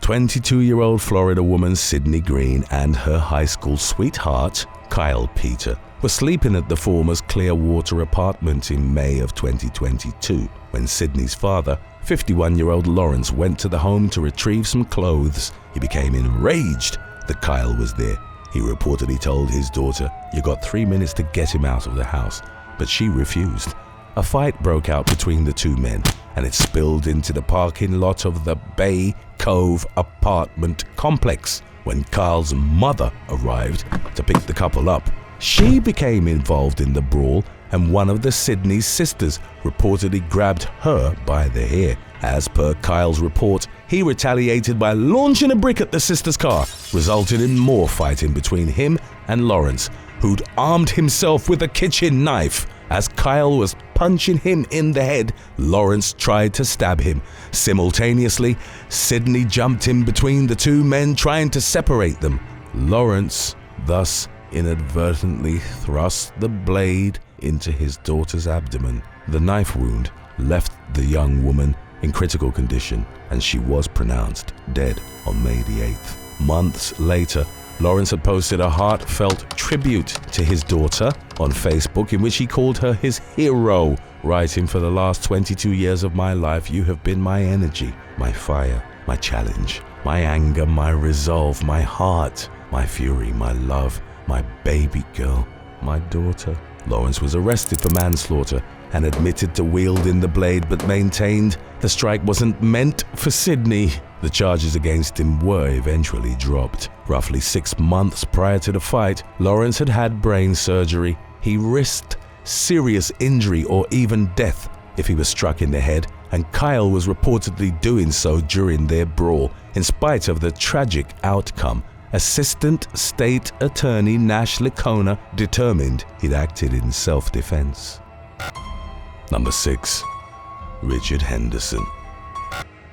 22-year-old Florida woman Sydney Green and her high school sweetheart, Kyle Peter, were sleeping at the former's Clearwater apartment in May of 2022 when Sydney's father, 51-year-old Lawrence, went to the home to retrieve some clothes. He became enraged that Kyle was there. He reportedly told his daughter, "You got 3 minutes to get him out of the house," but she refused. A fight broke out between the two men, and it spilled into the parking lot of the Bay Cove apartment complex. When Kyle's mother arrived to pick the couple up, she became involved in the brawl, and one of the Sydney's sisters reportedly grabbed her by the hair. As per Kyle's report, he retaliated by launching a brick at the sister's car, resulting in more fighting between him and Lawrence, who'd armed himself with a kitchen knife. As Kyle was punching him in the head, Lawrence tried to stab him. Simultaneously, Sydney jumped in between the two men, trying to separate them. Lawrence thus inadvertently thrust the blade into his daughter's abdomen. The knife wound left the young woman in critical condition, and she was pronounced dead on May the 8th. Months later, Lawrence had posted a heartfelt tribute to his daughter on Facebook in which he called her his hero, writing, "For the last 22 years of my life, you have been my energy, my fire, my challenge, my anger, my resolve, my heart, my fury, my love, my baby girl, my daughter." Lawrence was arrested for manslaughter and admitted to wielding the blade, but maintained the strike wasn't meant for Sydney. The charges against him were eventually dropped. Roughly 6 months prior to the fight, Lawrence had had brain surgery. He risked serious injury or even death if he was struck in the head, and Kyle was reportedly doing so during their brawl. In spite of the tragic outcome, Assistant State Attorney Nash Licona determined he'd acted in self-defense. Number 6. Richard Henderson.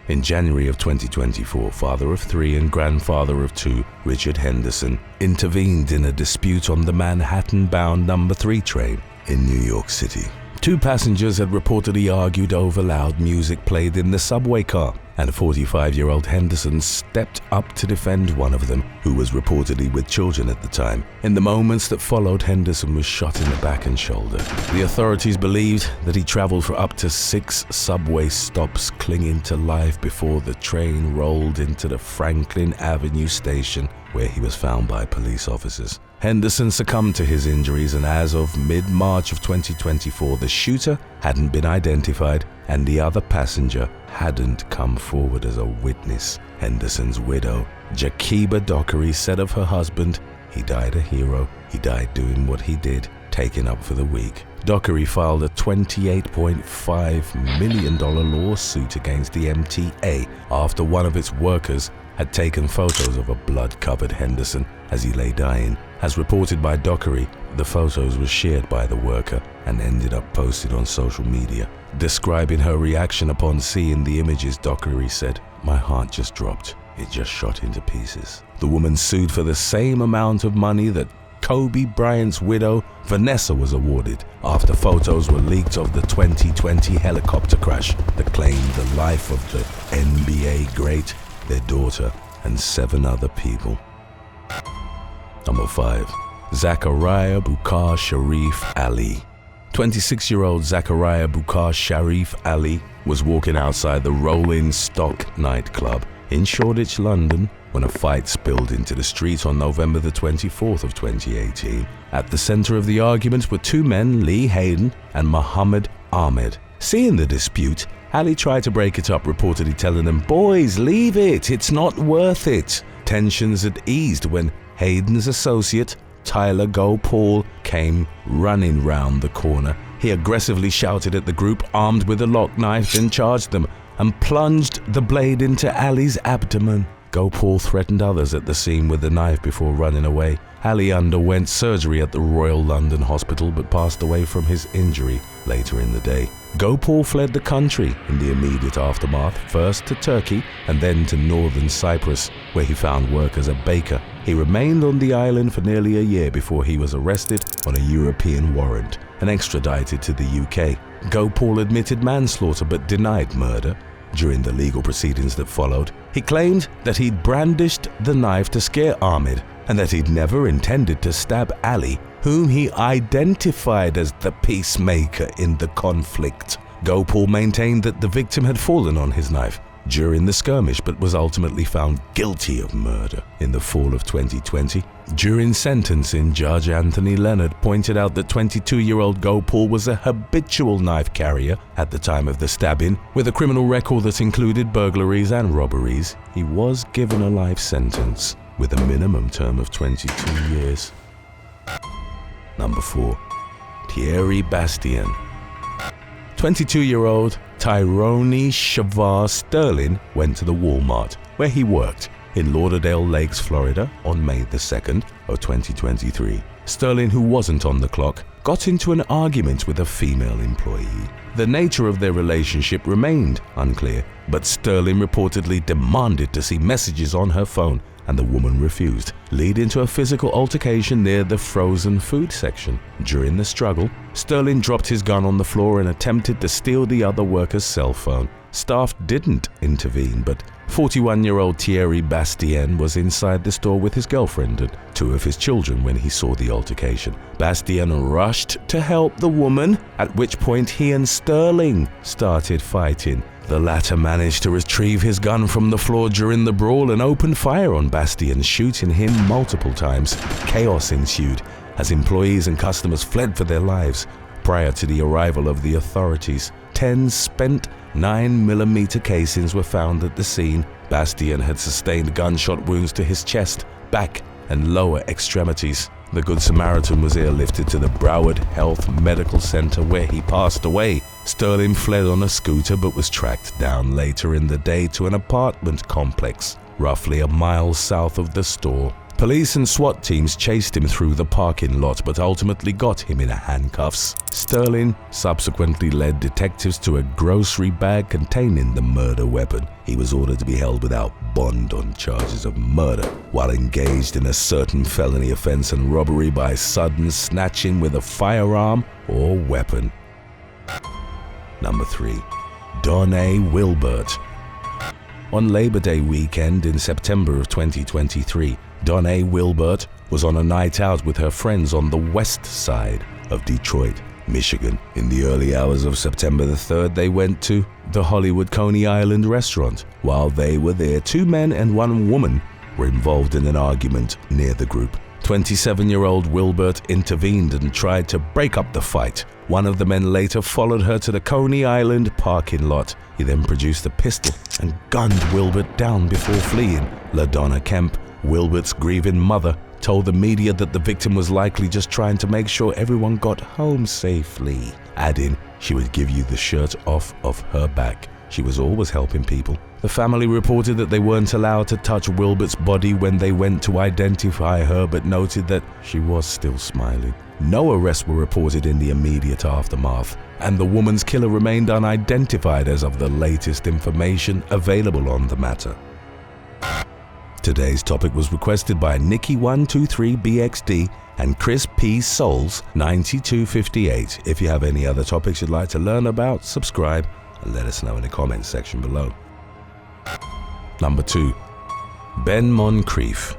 In January of 2024, father of 3 and grandfather of 2, Richard Henderson, intervened in a dispute on the Manhattan-bound number 3 train in New York City. 2 passengers had reportedly argued over loud music played in the subway car, and 45-year-old Henderson stepped up to defend one of them, who was reportedly with children at the time. In the moments that followed, Henderson was shot in the back and shoulder. The authorities believed that he traveled for up to 6 subway stops, clinging to life before the train rolled into the Franklin Avenue station, where he was found by police officers. Henderson succumbed to his injuries, and as of mid-March of 2024, the shooter hadn't been identified and the other passenger hadn't come forward as a witness. Henderson's widow, Jakiba Dockery, said of her husband, "He died a hero. He died doing what he did, taking up for the weak." Dockery filed a $28.5 million lawsuit against the MTA after one of its workers had taken photos of a blood-covered Henderson as he lay dying. As reported by Dockery, the photos were shared by the worker and ended up posted on social media. Describing her reaction upon seeing the images, Dockery said, "My heart just dropped. It just shot into pieces." The woman sued for the same amount of money that Kobe Bryant's widow, Vanessa, was awarded after photos were leaked of the 2020 helicopter crash that claimed the life of the NBA great, their daughter, and 7 other people. Number 5. Zachariah Bukar Sharif Ali. 26-year-old Zachariah Bukar Sharif Ali was walking outside the Rolling Stock nightclub in Shoreditch, London, when a fight spilled into the street on November the 24th of 2018. At the center of the argument were 2 men, Lee Hayden and Muhammad Ahmed. Seeing the dispute, Ali tried to break it up, reportedly telling them, "Boys, leave it, it's not worth it." Tensions had eased when Hayden's associate, Tyler Gopal, came running round the corner. He aggressively shouted at the group, armed with a lock knife, then charged them and plunged the blade into Ali's abdomen. Gopal threatened others at the scene with the knife before running away. Ali underwent surgery at the Royal London Hospital but passed away from his injury later in the day. Gopal fled the country in the immediate aftermath, first to Turkey and then to northern Cyprus, where he found work as a baker. He remained on the island for nearly a year before he was arrested on a European warrant and extradited to the UK. Gopal admitted manslaughter but denied murder. During the legal proceedings that followed, he claimed that he'd brandished the knife to scare Ahmed and that he'd never intended to stab Ali, whom he identified as the peacemaker in the conflict. Gopal maintained that the victim had fallen on his knife during the skirmish but was ultimately found guilty of murder in the fall of 2020. During sentencing, Judge Anthony Leonard pointed out that 22-year-old Gopal was a habitual knife carrier at the time of the stabbing, with a criminal record that included burglaries and robberies. He was given a life sentence with a minimum term of 22 years. Number 4. Pierry Bastian. 22-year-old Tyrone Shavar Sterling went to the Walmart where he worked in Lauderdale Lakes, Florida on May the 2nd of 2023. Sterling, who wasn't on the clock, got into an argument with a female employee. The nature of their relationship remained unclear, but Sterling reportedly demanded to see messages on her phone, and the woman refused, leading to a physical altercation near the frozen food section. During the struggle, Sterling dropped his gun on the floor and attempted to steal the other worker's cell phone. Staff didn't intervene, but 41-year-old Pierry Bastian was inside the store with his girlfriend and 2 of his children when he saw the altercation. Bastian rushed to help the woman, at which point he and Sterling started fighting. The latter managed to retrieve his gun from the floor during the brawl and opened fire on Bastian, shooting him multiple times. Chaos ensued as employees and customers fled for their lives. Prior to the arrival of the authorities, 10 spent 9mm casings were found at the scene. Bastian had sustained gunshot wounds to his chest, back, and lower extremities. The Good Samaritan was airlifted to the Broward Health Medical Center where he passed away. Sterling fled on a scooter but was tracked down later in the day to an apartment complex roughly a mile south of the store. Police and SWAT teams chased him through the parking lot but ultimately got him in handcuffs. Sterling subsequently led detectives to a grocery bag containing the murder weapon. He was ordered to be held without bond on charges of murder while engaged in a certain felony offense and robbery by sudden snatching with a firearm or weapon. Number 3. Donnie Wilbert. On Labor Day weekend in September of 2023, Donnie Wilbert was on a night out with her friends on the west side of Detroit, Michigan. In the early hours of September the 3rd, they went to the Hollywood Coney Island restaurant. While they were there, 2 men and 1 woman were involved in an argument near the group. 27-year-old Wilbert intervened and tried to break up the fight. One of the men later followed her to the Coney Island parking lot. He then produced a pistol and gunned Wilbert down before fleeing. LaDonna Kemp, Wilbert's grieving mother, told the media that the victim was likely just trying to make sure everyone got home safely, adding she would give you the shirt off of her back. She was always helping people. The family reported that they weren't allowed to touch Wilbert's body when they went to identify her, but noted that she was still smiling. No arrests were reported in the immediate aftermath, and the woman's killer remained unidentified as of the latest information available on the matter. Today's topic was requested by Nikki123BXD and Chris P. Souls 9258. If you have any other topics you'd like to learn about, subscribe and let us know in the comments section below. Number 2. Ben Moncrief.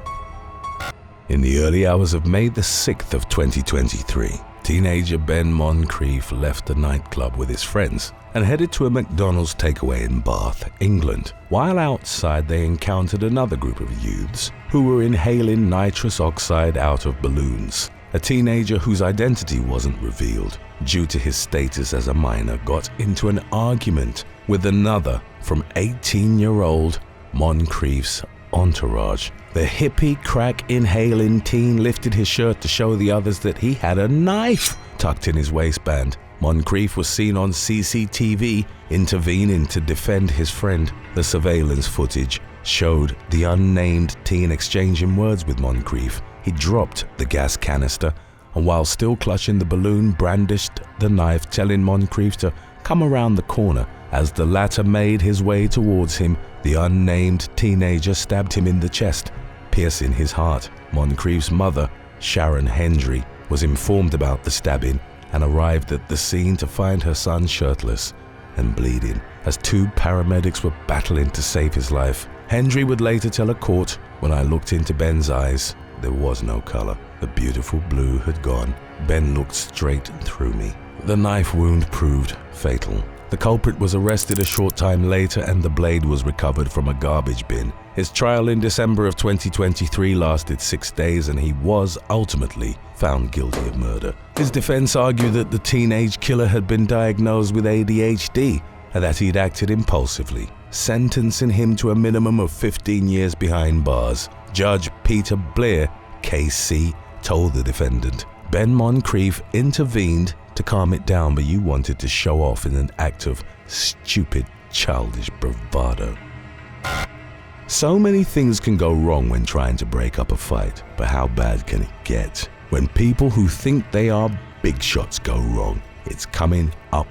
In the early hours of May the 6th of 2023, teenager Ben Moncrief left a nightclub with his friends and headed to a McDonald's takeaway in Bath, England. While outside, they encountered another group of youths who were inhaling nitrous oxide out of balloons. A teenager whose identity wasn't revealed due to his status as a minor got into an argument with another from 18-year-old Moncrief's entourage. The hippie crack inhaling teen lifted his shirt to show the others that he had a knife tucked in his waistband. Moncrief was seen on CCTV intervening to defend his friend. The surveillance footage showed the unnamed teen exchanging words with Moncrief. He dropped the gas canister and while still clutching the balloon, brandished the knife, telling Moncrief to come around the corner. As the latter made his way towards him, the unnamed teenager stabbed him in the chest, piercing his heart. Moncrief's mother, Sharon Hendry, was informed about the stabbing and arrived at the scene to find her son shirtless and bleeding. as 2 paramedics were battling to save his life. Hendry would later tell a court, "When I looked into Ben's eyes, there was no color. The beautiful blue had gone. Ben looked straight through me." The knife wound proved fatal. The culprit was arrested a short time later and the blade was recovered from a garbage bin. His trial in December of 2023 lasted 6 days and he was ultimately found guilty of murder. His defense argued that the teenage killer had been diagnosed with ADHD and that he'd acted impulsively, sentencing him to a minimum of 15 years behind bars. Judge Peter Blair, KC, told the defendant, "Ben Moncrief intervened to calm it down, but you wanted to show off in an act of stupid, childish bravado." So many things can go wrong when trying to break up a fight, but how bad can it get? When people who think they are big shots go wrong, it's coming up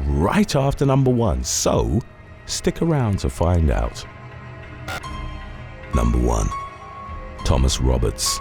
right after number 1, so stick around to find out. Number 1. Thomas Roberts.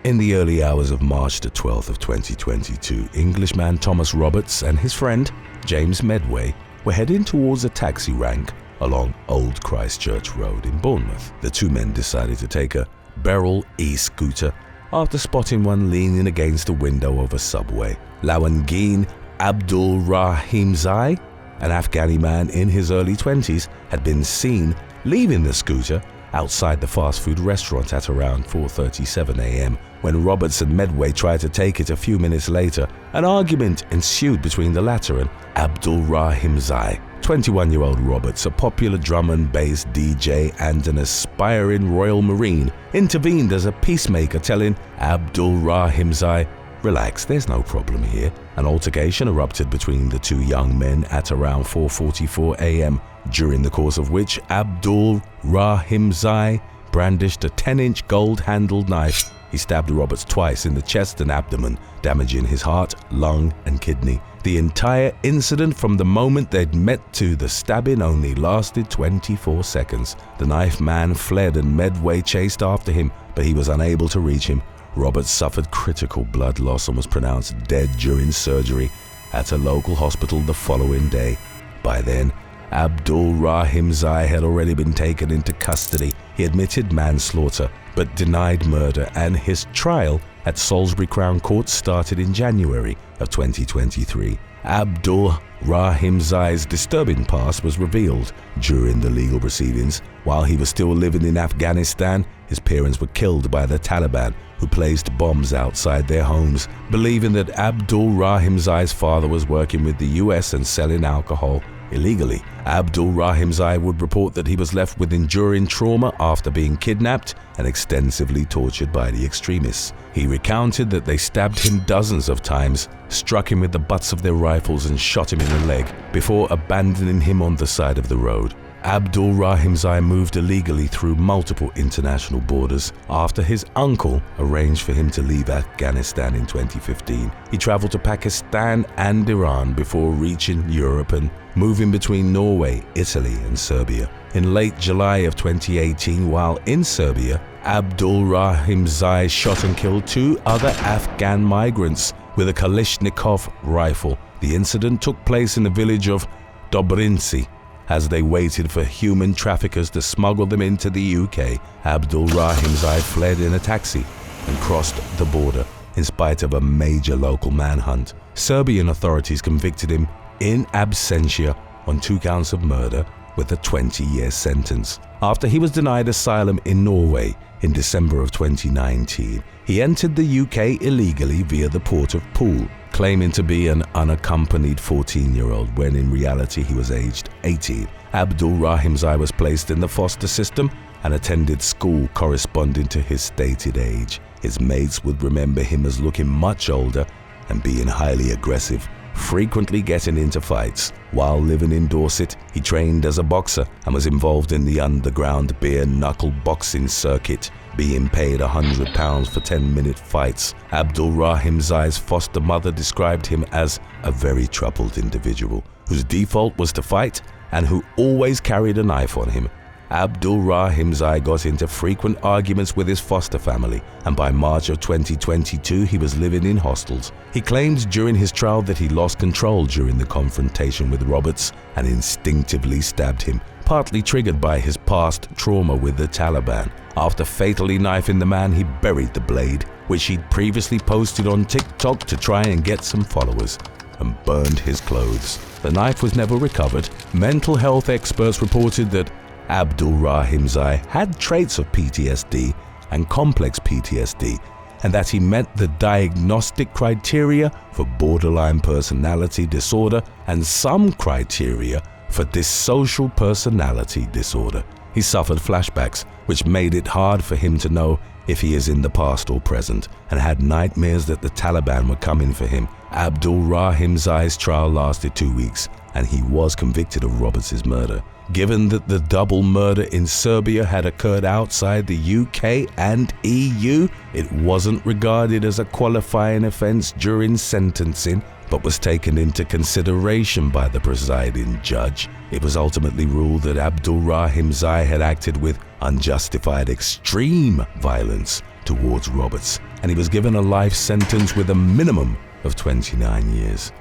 In the early hours of March the 12th of 2022, Englishman Thomas Roberts and his friend James Medway were heading towards a taxi rank along Old Christchurch Road in Bournemouth. The 2 men decided to take a Beryl e-scooter after spotting one leaning against a window of a subway. Lawangeen Abdul Rahimzai, an Afghani man in his early 20s, had been seen leaving the scooter outside the fast food restaurant at around 4:37 a.m. When Roberts and Medway tried to take it a few minutes later, an argument ensued between the latter and Abdul Rahimzai. 21-year-old Roberts, a popular drum and bass DJ and an aspiring Royal Marine, intervened as a peacemaker, telling Abdul Rahimzai, "Relax, there's no problem here." An altercation erupted between the 2 young men at around 4:44 a.m., during the course of which Abdul Rahimzai brandished a 10-inch gold-handled knife. He stabbed Roberts twice in the chest and abdomen, damaging his heart, lung, and kidney. The entire incident, from the moment they'd met to the stabbing, only lasted 24 seconds. The knife man fled and Medway chased after him, but he was unable to reach him. Roberts suffered critical blood loss and was pronounced dead during surgery at a local hospital the following day. By then, Abdul Rahimzai had already been taken into custody. He admitted manslaughter but denied murder, and his trial at Salisbury Crown Court started in January of 2023. Abdul Rahimzai's disturbing past was revealed during the legal proceedings. While he was still living in Afghanistan, his parents were killed by the Taliban, who placed bombs outside their homes, believing that Abdul Rahimzai's father was working with the US and selling alcohol illegally. Abdul Rahimzai would report that he was left with enduring trauma after being kidnapped and extensively tortured by the extremists. He recounted that they stabbed him dozens of times, struck him with the butts of their rifles and shot him in the leg before abandoning him on the side of the road. Abdul Rahimzai moved illegally through multiple international borders after his uncle arranged for him to leave Afghanistan in 2015. He traveled to Pakistan and Iran before reaching Europe and moving between Norway, Italy, and Serbia. In late July of 2018, while in Serbia, Abdul Rahimzai shot and killed 2 other Afghan migrants with a Kalashnikov rifle. The incident took place in the village of Dobrinci. As they waited for human traffickers to smuggle them into the UK, Abdul Rahimzai fled in a taxi and crossed the border in spite of a major local manhunt. Serbian authorities convicted him in absentia on 2 counts of murder with a 20-year sentence. After he was denied asylum in Norway in December of 2019, he entered the UK illegally via the port of Poole, claiming to be an unaccompanied 14-year-old when in reality he was aged 18. Abdul Rahimzai was placed in the foster system and attended school corresponding to his stated age. His mates would remember him as looking much older and being highly aggressive, frequently getting into fights. While living in Dorset, he trained as a boxer and was involved in the underground bare-knuckle boxing circuit, being paid £100 for 10-minute fights. Abdul Rahimzai's foster mother described him as a very troubled individual whose default was to fight and who always carried a knife on him. Abdul Rahimzai got into frequent arguments with his foster family, and by March of 2022 he was living in hostels. He claimed during his trial that he lost control during the confrontation with Roberts and instinctively stabbed him, partly triggered by his past trauma with the Taliban. After fatally knifing the man, he buried the blade, which he'd previously posted on TikTok to try and get some followers, and burned his clothes. The knife was never recovered. Mental health experts reported that Abdul Rahimzai had traits of PTSD and complex PTSD, and that he met the diagnostic criteria for borderline personality disorder and some criteria for dissocial personality disorder. He suffered flashbacks, which made it hard for him to know if he is in the past or present, and had nightmares that the Taliban were coming for him. Abdul Rahimzai's trial lasted 2 weeks, and he was convicted of Roberts' murder. Given that the double murder in Serbia had occurred outside the UK and EU, it wasn't regarded as a qualifying offence during sentencing, but was taken into consideration by the presiding judge. It was ultimately ruled that Abdul Rahimzai had acted with unjustified extreme violence towards Roberts, and he was given a life sentence with a minimum of 29 years.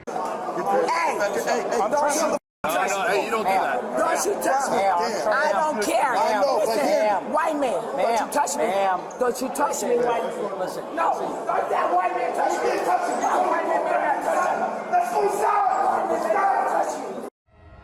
Hey, you don't do that. Don't you touch me. I don't care. Listen, white man, don't you touch me. Don't you touch me, white man. Listen. No, don't that white man touch me. White man better not touch me. Let's move south.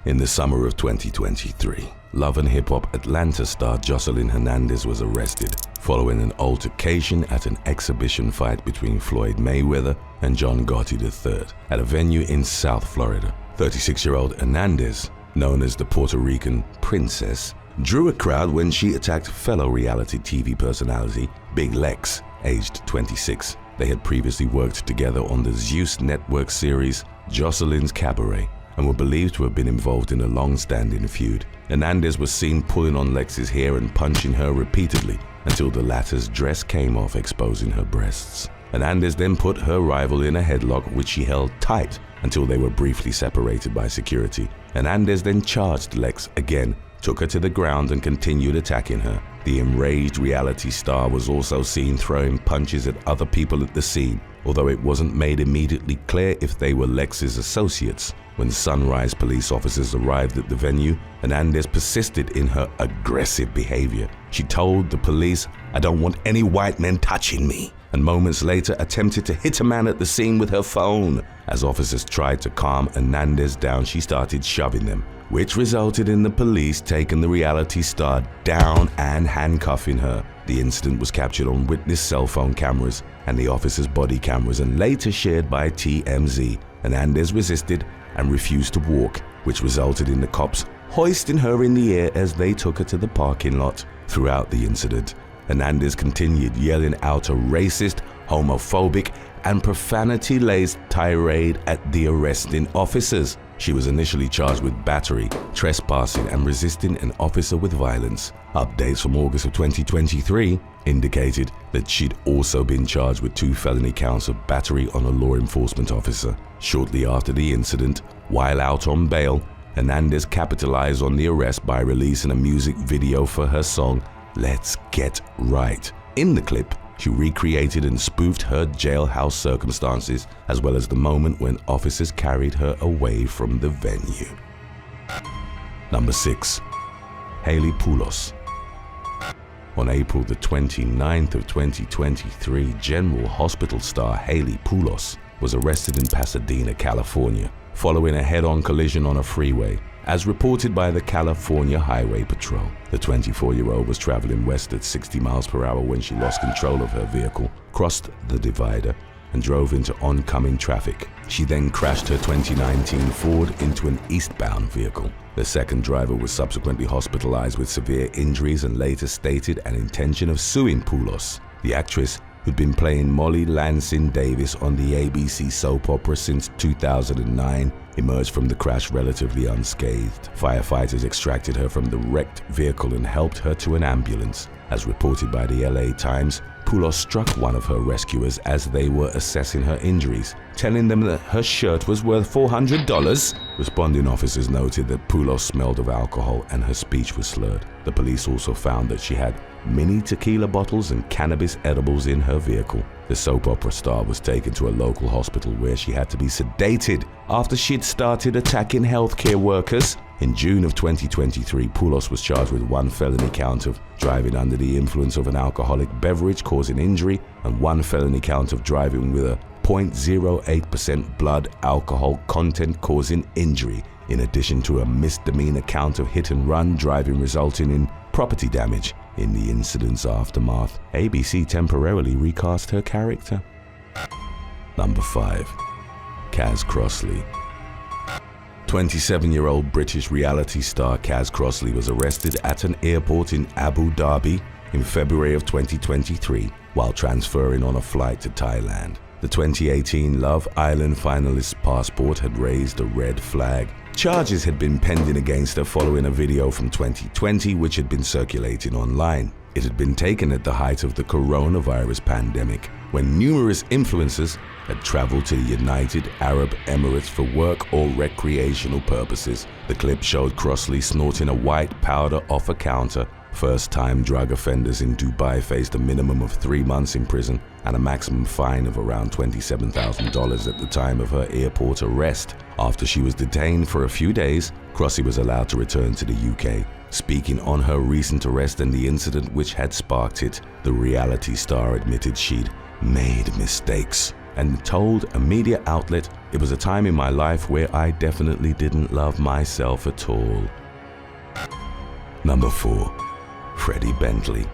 In the summer of 2023, Love and Hip Hop Atlanta star Jocelyn Hernandez was arrested following an altercation at an exhibition fight between Floyd Mayweather and John Gotti III at a venue in South Florida. 36-year-old Hernandez, known as the Puerto Rican Princess, drew a crowd when she attacked fellow reality TV personality Big Lex, aged 26. They had previously worked together on the Zeus Network series Jocelyn's Cabaret and were believed to have been involved in a long-standing feud. Hernandez was seen pulling on Lex's hair and punching her repeatedly until the latter's dress came off, exposing her breasts. Hernandez then put her rival in a headlock, which she held tight until they were briefly separated by security. Hernandez then charged Lex again, took her to the ground and continued attacking her. The enraged reality star was also seen throwing punches at other people at the scene, although it wasn't made immediately clear if they were Lex's associates. When Sunrise police officers arrived at the venue, Hernandez persisted in her aggressive behavior. She told the police, "I don't want any white men touching me," and moments later attempted to hit a man at the scene with her phone. As officers tried to calm Hernandez down, she started shoving them, which resulted in the police taking the reality star down and handcuffing her. The incident was captured on witness cell phone cameras and the officers' body cameras and later shared by TMZ. Hernandez resisted and refused to walk, which resulted in the cops hoisting her in the air as they took her to the parking lot. Throughout the incident, Hernandez continued yelling out a racist, homophobic, and profanity-laced tirade at the arresting officers. She was initially charged with battery, trespassing, and resisting an officer with violence. Updates from August of 2023 indicated that she'd also been charged with 2 felony counts of battery on a law enforcement officer. Shortly after the incident, while out on bail, Hernandez capitalized on the arrest by releasing a music video for her song, Let's Get Right. In the clip, she recreated and spoofed her jailhouse circumstances, as well as the moment when officers carried her away from the venue. Number 6. Hayley Pulos. On April the 29th of 2023, General Hospital star Hayley Pulos was arrested in Pasadena, California, following a head-on collision on a freeway. As reported by the California Highway Patrol, the 24-year-old was traveling west at 60 miles per hour when she lost control of her vehicle, crossed the divider, and drove into oncoming traffic. She then crashed her 2019 Ford into an eastbound vehicle. The second driver was subsequently hospitalized with severe injuries and later stated an intention of suing Pulos. The actress, who'd been playing Molly Lansing Davis on the ABC soap opera since 2009, emerged from the crash relatively unscathed. Firefighters extracted her from the wrecked vehicle and helped her to an ambulance. As reported by the LA Times, Pulos struck one of her rescuers as they were assessing her injuries, telling them that her shirt was worth $400. Responding officers noted that Pulos smelled of alcohol and her speech was slurred. The police also found that she had mini tequila bottles and cannabis edibles in her vehicle. The soap opera star was taken to a local hospital where she had to be sedated after she'd started attacking healthcare workers. In June of 2023, Pulos was charged with 1 felony count of driving under the influence of an alcoholic beverage causing injury and 1 felony count of driving with a 0.08% blood alcohol content causing injury, in addition to a misdemeanor count of hit and run driving resulting in property damage. In the incident's aftermath, ABC temporarily recast her character. Number 5. Kaz Crossley. 27-year-old British reality star Kaz Crossley was arrested at an airport in Abu Dhabi in February of 2023 while transferring on a flight to Thailand. The 2018 Love Island finalist's passport had raised a red flag. Charges had been pending against her following a video from 2020 which had been circulating online. It had been taken at the height of the coronavirus pandemic, when numerous influencers had traveled to the United Arab Emirates for work or recreational purposes. The clip showed Crossley snorting a white powder off a counter. First-time drug offenders in Dubai faced a minimum of 3 months in prison and a maximum fine of around $27,000 at the time of her airport arrest. After she was detained for a few days, Crossley was allowed to return to the UK. Speaking on her recent arrest and the incident which had sparked it, the reality star admitted she'd made mistakes and told a media outlet, "It was a time in my life where I definitely didn't love myself at all." Number 4. Freddy Bentley.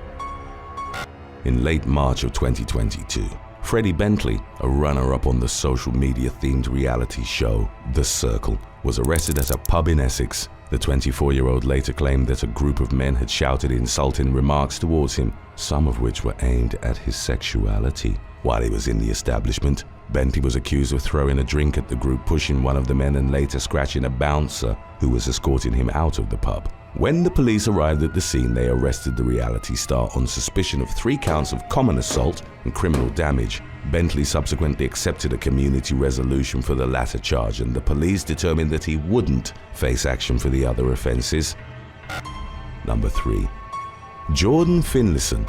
In late March of 2022, Freddy Bentley, a runner-up on the social media-themed reality show The Circle, was arrested at a pub in Essex. The 24-year-old later claimed that a group of men had shouted insulting remarks towards him, some of which were aimed at his sexuality. While he was in the establishment, Bentley was accused of throwing a drink at the group, pushing one of the men and later scratching a bouncer who was escorting him out of the pub. When the police arrived at the scene, they arrested the reality star on suspicion of 3 counts of common assault and criminal damage. Bentley subsequently accepted a community resolution for the latter charge, and the police determined that he wouldn't face action for the other offenses. Number 3. Jordan Finlayson.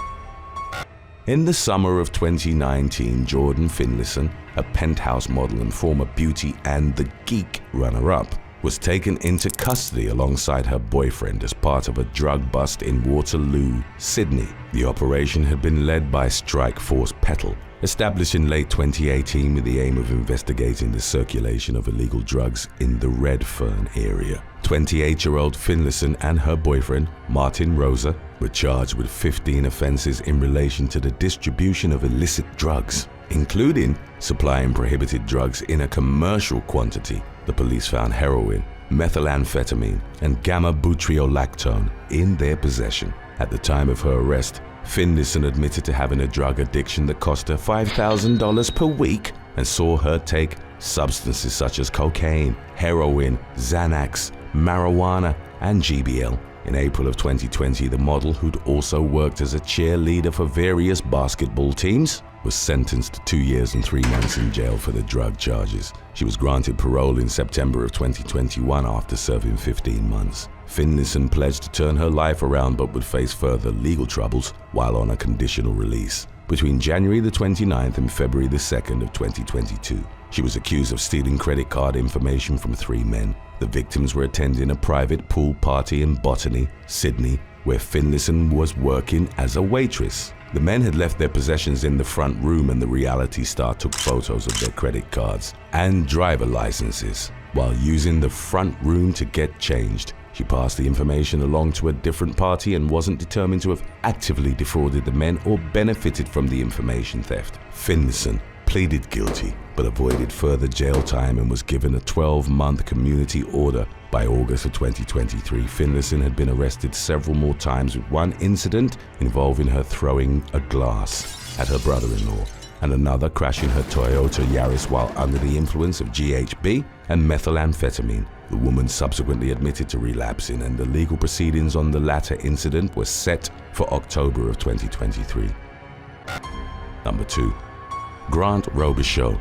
In the summer of 2019, Jordan Finlayson, a Penthouse model and former Beauty and the Geek runner-up, was taken into custody alongside her boyfriend as part of a drug bust in Waterloo, Sydney. The operation had been led by Strike Force Petal, established in late 2018 with the aim of investigating the circulation of illegal drugs in the Redfern area. 28-year-old Finlayson and her boyfriend, Martin Rosa, were charged with 15 offenses in relation to the distribution of illicit drugs, including supplying prohibited drugs in a commercial quantity. The police found heroin, methamphetamine, and gamma-butyolactone in their possession. At the time of her arrest, Finlayson admitted to having a drug addiction that cost her $5,000 per week and saw her take substances such as cocaine, heroin, Xanax, marijuana, and GBL. In April of 2020, the model, who'd also worked as a cheerleader for various basketball teams, was sentenced to 2 years and 3 months in jail for the drug charges. She was granted parole in September of 2021 after serving 15 months. Finlayson pledged to turn her life around but would face further legal troubles while on a conditional release. Between January the 29th and February the 2nd of 2022, she was accused of stealing credit card information from 3 men. The victims were attending a private pool party in Botany, Sydney, where Finlayson was working as a waitress. The men had left their possessions in the front room, and the reality star took photos of their credit cards and driver licenses while using the front room to get changed. She passed the information along to a different party and wasn't determined to have actively defrauded the men or benefited from the information theft. Finlayson pleaded guilty but avoided further jail time and was given a 12-month community order. By August of 2023, Finlayson had been arrested several more times, with one incident involving her throwing a glass at her brother-in-law and another crashing her Toyota Yaris while under the influence of GHB and methamphetamine. The woman subsequently admitted to relapsing, and the legal proceedings on the latter incident were set for October of 2023. Number 2. Grant Robichaud.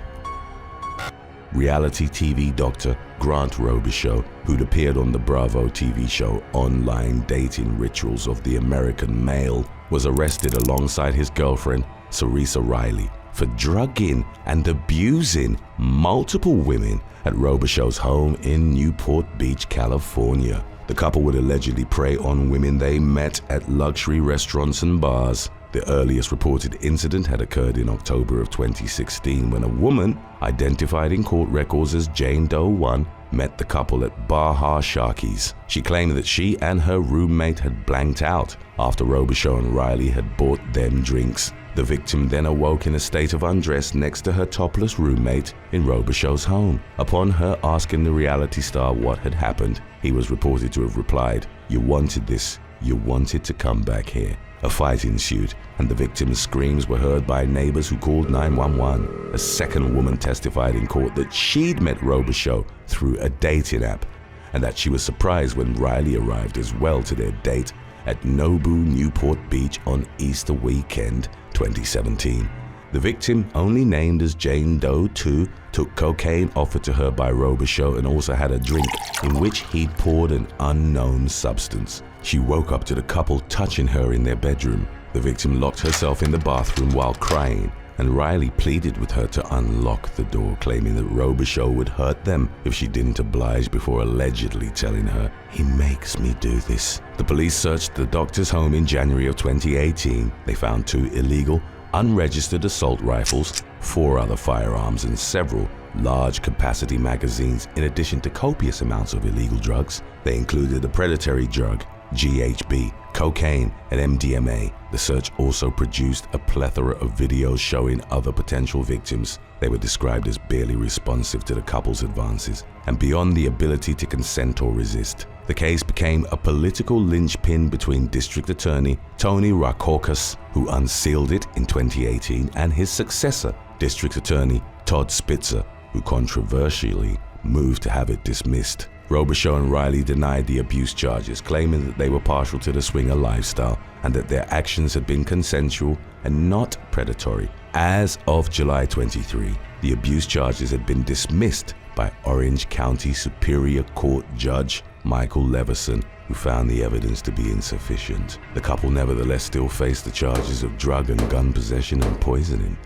Reality TV doctor Grant Robichaud, who'd appeared on the Bravo TV show Online Dating Rituals of the American Male, was arrested alongside his girlfriend, Sarisa Riley, for drugging and abusing multiple women at Robichaud's home in Newport Beach, California. The couple would allegedly prey on women they met at luxury restaurants and bars. The earliest reported incident had occurred in October of 2016 when a woman, identified in court records as Jane Doe 1, met the couple at Baja Sharky's. She claimed that she and her roommate had blanked out after Robichaud and Riley had bought them drinks. The victim then awoke in a state of undress next to her topless roommate in Robichaud's home. Upon her asking the reality star what had happened, he was reported to have replied, "You wanted this. You wanted to come back here." A fight ensued, and the victim's screams were heard by neighbors who called 911. A second woman testified in court that she'd met Robichaud through a dating app, and that she was surprised when Riley arrived as well to their date at Nobu Newport Beach on Easter weekend 2017. The victim, only named as Jane Doe 2, took cocaine offered to her by Robichaud and also had a drink in which he'd poured an unknown substance. She woke up to the couple touching her in their bedroom. The victim locked herself in the bathroom while crying, and Riley pleaded with her to unlock the door, claiming that Robichaud would hurt them if she didn't oblige, before allegedly telling her, "He makes me do this." The police searched the doctor's home in January of 2018. They found 2 illegal, unregistered assault rifles, 4 other firearms, and several large-capacity magazines, in addition to copious amounts of illegal drugs. They included the predatory drug GHB, cocaine, and MDMA. The search also produced a plethora of videos showing other potential victims. They were described as barely responsive to the couple's advances and beyond the ability to consent or resist. The case became a political linchpin between District Attorney Tony Rackauckus, who unsealed it in 2018, and his successor, District Attorney Todd Spitzer, who controversially moved to have it dismissed. Robichaud and Riley denied the abuse charges, claiming that they were partial to the swinger lifestyle and that their actions had been consensual and not predatory. As of July 23, the abuse charges had been dismissed by Orange County Superior Court Judge Michael Leveson, who found the evidence to be insufficient. The couple nevertheless still faced the charges of drug and gun possession and poisoning.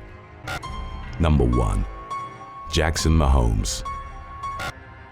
Number 1. Jackson Mahomes.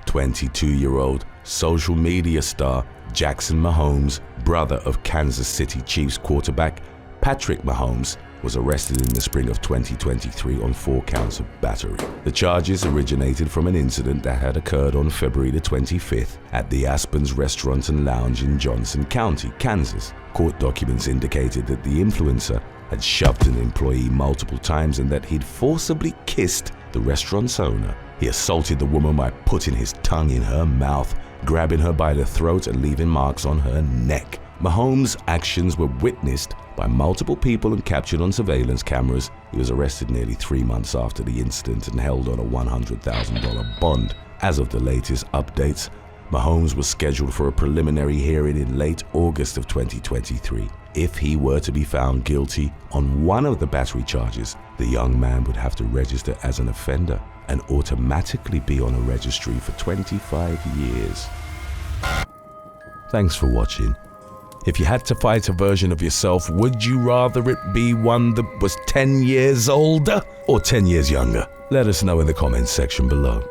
22-year-old social media star Jackson Mahomes, brother of Kansas City Chiefs quarterback Patrick Mahomes, was arrested in the spring of 2023 on 4 counts of battery. The charges originated from an incident that had occurred on February the 25th at the Aspen's Restaurant and Lounge in Johnson County, Kansas. Court documents indicated that the influencer had shoved an employee multiple times and that he'd forcibly kissed the restaurant's owner. He assaulted the woman by putting his tongue in her mouth, grabbing her by the throat and leaving marks on her neck. Mahomes' actions were witnessed by multiple people and captured on surveillance cameras. He was arrested nearly 3 months after the incident and held on a $100,000 bond. As of the latest updates, Mahomes was scheduled for a preliminary hearing in late August of 2023. If he were to be found guilty on one of the battery charges, the young man would have to register as an offender and automatically be on a registry for 25 years. Thanks for watching. If you had to fight a version of yourself, would you rather it be one that was 10 years older or 10 years younger? Let us know in the comments section below.